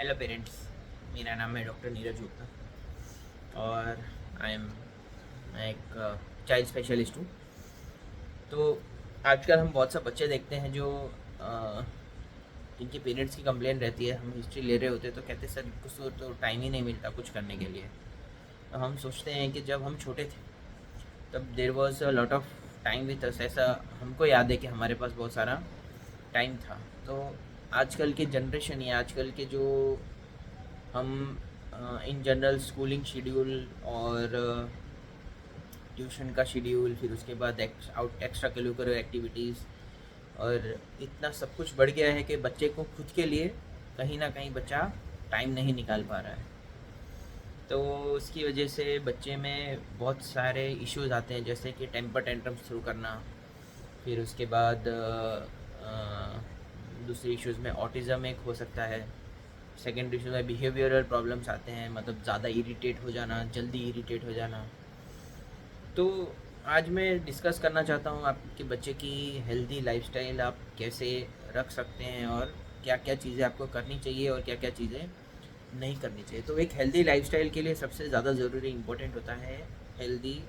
Hello parents, मेरा नाम है डॉक्टर नीरज गुप्ता और मैं एक चाइल्ड स्पेशलिस्ट हूँ। तो आजकल हम बहुत से बच्चे देखते हैं जो अ, जिनके पेरेंट्स की कंप्लेन रहती है। हम हिस्ट्री ले रहे होते हैं तो कहते हैं सर कुछ तो टाइम ही नहीं मिलता कुछ करने के लिए। तो हम सोचते हैं कि जब हम छोटे थे तब there was a lot of time with us. ऐसा हमको याद है कि हमारे पास बहुत सारा टाइम था। तो आजकल की जनरेशन या आजकल के जो हम इन जनरल स्कूलिंग शेड्यूल और ट्यूशन का शेड्यूल, फिर उसके बाद एक्स्ट्रा करिकुलर एक्टिविटीज़ और इतना सब कुछ बढ़ गया है कि बच्चे को खुद के लिए कहीं ना कहीं बच्चा टाइम नहीं निकाल पा रहा है। तो उसकी वजह से बच्चे में बहुत सारे इश्यूज आते हैं, जैसे कि टेम्पर टेंट्रम्स शुरू करना। फिर उसके बाद दूसरे इश्यूज़ में ऑटिज़म एक हो सकता है। सेकेंड इशू में बिहेवियरल प्रॉब्लम्स आते हैं, मतलब ज़्यादा इरिटेट हो जाना, जल्दी इरिटेट हो जाना। तो आज मैं डिस्कस करना चाहता हूँ आपके बच्चे की हेल्दी लाइफस्टाइल आप कैसे रख सकते हैं और क्या क्या चीज़ें आपको करनी चाहिए और क्या क्या चीज़ें नहीं करनी चाहिए। तो एक हेल्दी लाइफस्टाइल के लिए सबसे ज़्यादा ज़रूरी इम्पोर्टेंट होता है हेल्दी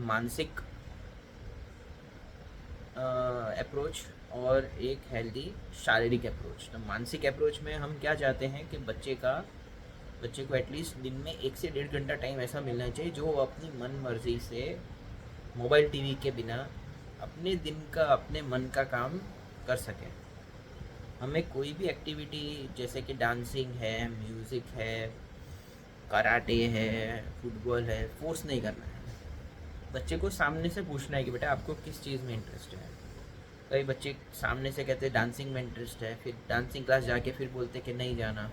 मानसिक अप्रोच और एक हेल्दी शारीरिक अप्रोच। तो मानसिक अप्रोच में हम क्या चाहते हैं कि बच्चे को एटलीस्ट दिन में 1 से 1.5 घंटा टाइम ऐसा मिलना चाहिए जो वो अपनी मन मर्जी से मोबाइल टीवी के बिना अपने दिन का अपने मन का काम कर सके। हमें कोई भी एक्टिविटी जैसे कि डांसिंग है, म्यूज़िक है, कराटे है, फुटबॉल है, फोर्स नहीं करना है। बच्चे को सामने से पूछना है कि बेटा आपको किस चीज़ में इंटरेस्ट है। कई बच्चे सामने से कहते हैं डांसिंग में इंटरेस्ट है, फिर डांसिंग क्लास जाके फिर बोलते कि नहीं जाना।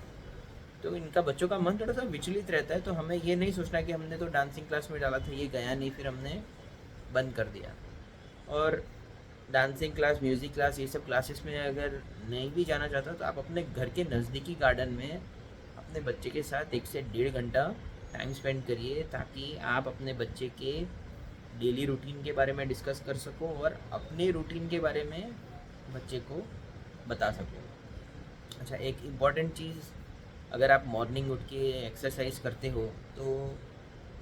तो इनका बच्चों का मन थोड़ा सा विचलित रहता है। तो हमें ये नहीं सोचना कि हमने तो डांसिंग क्लास में डाला था, ये गया नहीं, फिर हमने बंद कर दिया। और डांसिंग क्लास, म्यूज़िक क्लास, ये सब क्लासेस में अगर नहीं भी जाना चाहता तो आप अपने घर के नज़दीकी गार्डन में अपने बच्चे के साथ 1 से 1.5 घंटा टाइम स्पेंड करिए, ताकि आप अपने बच्चे के डेली रूटीन के बारे में डिस्कस कर सको और अपने रूटीन के बारे में बच्चे को बता सको। अच्छा, एक इम्पॉर्टेंट चीज़, अगर आप मॉर्निंग उठ के एक्सरसाइज करते हो तो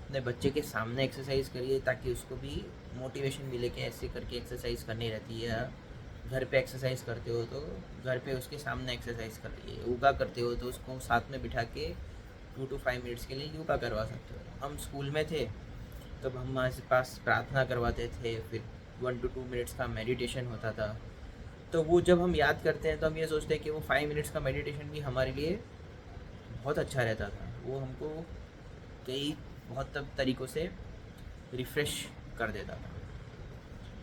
अपने बच्चे के सामने एक्सरसाइज करिए, ताकि उसको भी मोटिवेशन मिले कि ऐसे करके एक्सरसाइज करनी रहती है। घर पे एक्सरसाइज करते हो तो घर पे उसके सामने एक्सरसाइज करिए। योगा करते हो तो उसको साथ में बिठा के 2 to 5 मिनट्स के लिए योगा करवा सकते हो। हम स्कूल में थे तब हम हमारे पास प्रार्थना करवाते थे, फिर 1 to 2 मिनट्स का मेडिटेशन होता था। तो वो जब हम याद करते हैं तो हम ये सोचते हैं कि वो 5 मिनट्स का मेडिटेशन भी हमारे लिए बहुत अच्छा रहता था। वो हमको कई बहुत तरीक़ों से रिफ़्रेश कर देता था।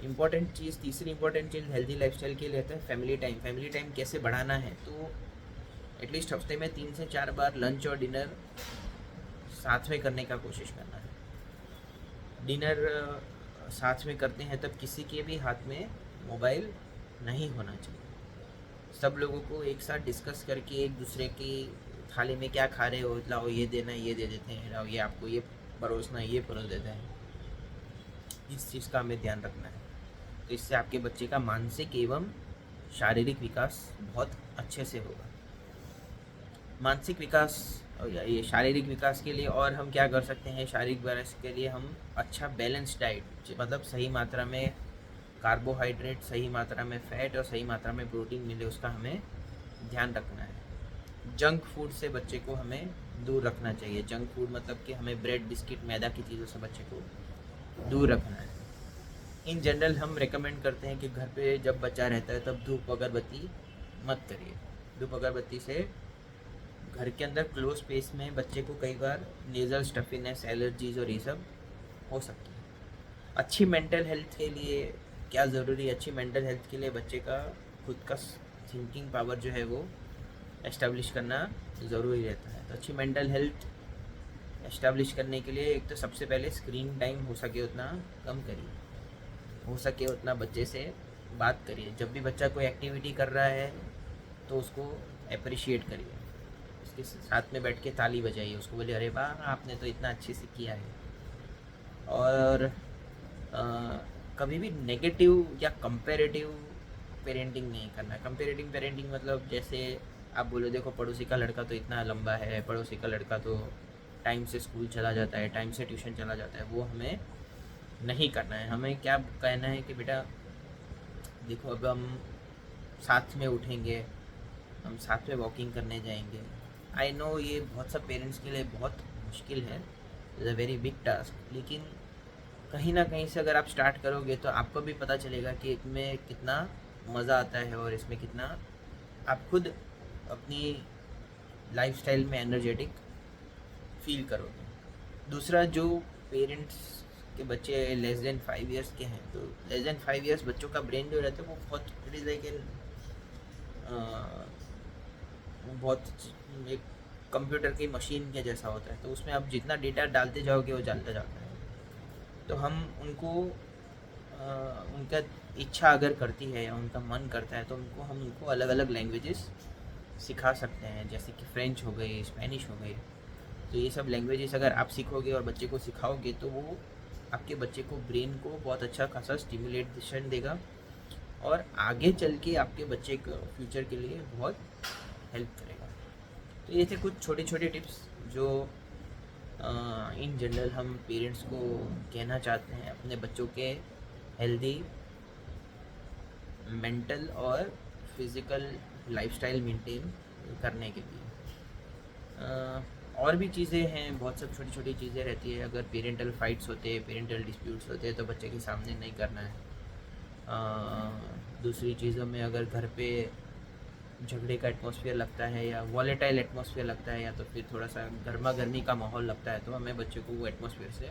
इम्पॉर्टेंट चीज़, तीसरी इम्पॉर्टेंट चीज़ हेल्दी लाइफस्टाइल के लिए होता है फैमिली टाइम। फैमिली टाइम कैसे बढ़ाना है, तो एटलीस्ट हफ्ते में 3 से 4 बार लंच और डिनर साथ में करने का कोशिश करना है। डिनर साथ में करते हैं तब किसी के भी हाथ में मोबाइल नहीं होना चाहिए। सब लोगों को एक साथ डिस्कस करके एक दूसरे की थाली में क्या खा रहे हो, लाओ ये देना, ये दे देते हैं, लाओ ये आपको ये परोसना, ये परोस देते हैं। इस चीज़ का हमें ध्यान रखना है। तो इससे आपके बच्चे का मानसिक एवं शारीरिक विकास बहुत अच्छे से होगा। मानसिक विकास और ये शारीरिक विकास के लिए और हम क्या कर सकते हैं, शारीरिक विकास के लिए हम अच्छा बैलेंस डाइट, मतलब सही मात्रा में कार्बोहाइड्रेट, सही मात्रा में फ़ैट और सही मात्रा में प्रोटीन मिले, उसका हमें ध्यान रखना है। जंक फूड से बच्चे को हमें दूर रखना चाहिए। जंक फूड मतलब कि हमें ब्रेड, बिस्किट, मैदा की चीज़ों से बच्चे को दूर रखना है। इन जनरल हम रेकमेंड करते हैं कि घर पे जब बच्चा रहता है तब धूप अगरबत्ती मत करिए। धूप अगरबत्ती से घर के अंदर क्लोज स्पेस में बच्चे को कई बार नेज़ल स्टफिनेस, एलर्जीज़ और ये सब हो सकती है। अच्छी मेंटल हेल्थ के लिए क्या ज़रूरी है, अच्छी मेंटल हेल्थ के लिए बच्चे का खुद का थिंकिंग पावर जो है वो एस्टेब्लिश करना ज़रूरी रहता है। तो अच्छी मेंटल हेल्थ एस्टेब्लिश करने के लिए एक तो सबसे पहले स्क्रीन टाइम हो सके उतना कम करिए। हो सके उतना बच्चे से बात करिए। जब भी बच्चा कोई एक्टिविटी कर रहा है तो उसको अप्रिशिएट करिए, उसके साथ में बैठ के ताली बजाइए, उसको बोलिए अरे वाह आपने तो इतना अच्छे से किया है। और कभी भी नेगेटिव या कंपेरेटिव पेरेंटिंग नहीं करना है। कंपेरेटिव पेरेंटिंग मतलब जैसे आप बोलो देखो पड़ोसी का लड़का तो इतना लंबा है, पड़ोसी का लड़का तो टाइम से स्कूल चला जाता है, टाइम से ट्यूशन चला जाता है, वो हमें नहीं करना है। हमें क्या कहना है कि बेटा देखो अब हम साथ में उठेंगे, हम साथ में वॉकिंग करने जाएंगे। आई नो ये बहुत सब पेरेंट्स के लिए बहुत मुश्किल है, is a very big task, लेकिन कहीं ना कहीं से अगर आप स्टार्ट करोगे तो आपको भी पता चलेगा कि इसमें कितना मज़ा आता है और इसमें कितना आप खुद अपनी लाइफस्टाइल में एनर्जेटिक फील करोगे। दूसरा, जो पेरेंट्स के बच्चे लेस देन 5 ईयर्स के हैं, तो लेस देन 5 ईयर्स बच्चों का ब्रेन जो रहता है वो बहुत, इट इज़ लाइक एन बहुत एक कंप्यूटर की मशीन के जैसा होता है, तो उसमें आप जितना डेटा डालते जाओगे वो डालता जाता है। तो हम उनको उनका इच्छा अगर करती है या उनका मन करता है तो उनको अलग अलग लैंग्वेजेस सिखा सकते हैं, जैसे कि फ्रेंच हो गई, स्पेनिश हो गई। तो ये सब लैंग्वेजेस अगर आप सीखोगे और बच्चे को सिखाओगे तो वो आपके बच्चे को ब्रेन को बहुत अच्छा खासा स्टिमुलेशन देगा और आगे चल के आपके बच्चे को फ्यूचर के लिए बहुत हेल्प करेगा। तो ये थे कुछ छोटे छोटे टिप्स जो इन जनरल हम पेरेंट्स को कहना चाहते हैं अपने बच्चों के हेल्दी मेंटल और फिज़िकल लाइफस्टाइल मेंटेन करने के लिए। और भी चीज़ें हैं, बहुत सब छोटी छोटी चीज़ें रहती है। अगर पेरेंटल फाइट्स होते हैं, पेरेंटल डिस्प्यूट्स होते हैं तो बच्चे के सामने नहीं करना है। दूसरी चीज़ों में अगर घर पे झगड़े का एटमॉस्फेयर लगता है या वॉलेटाइल एटमॉस्फेयर लगता है या तो फिर थोड़ा सा गर्मा गर्मी का माहौल लगता है तो हमें बच्चे को वो एटमॉस्फेयर से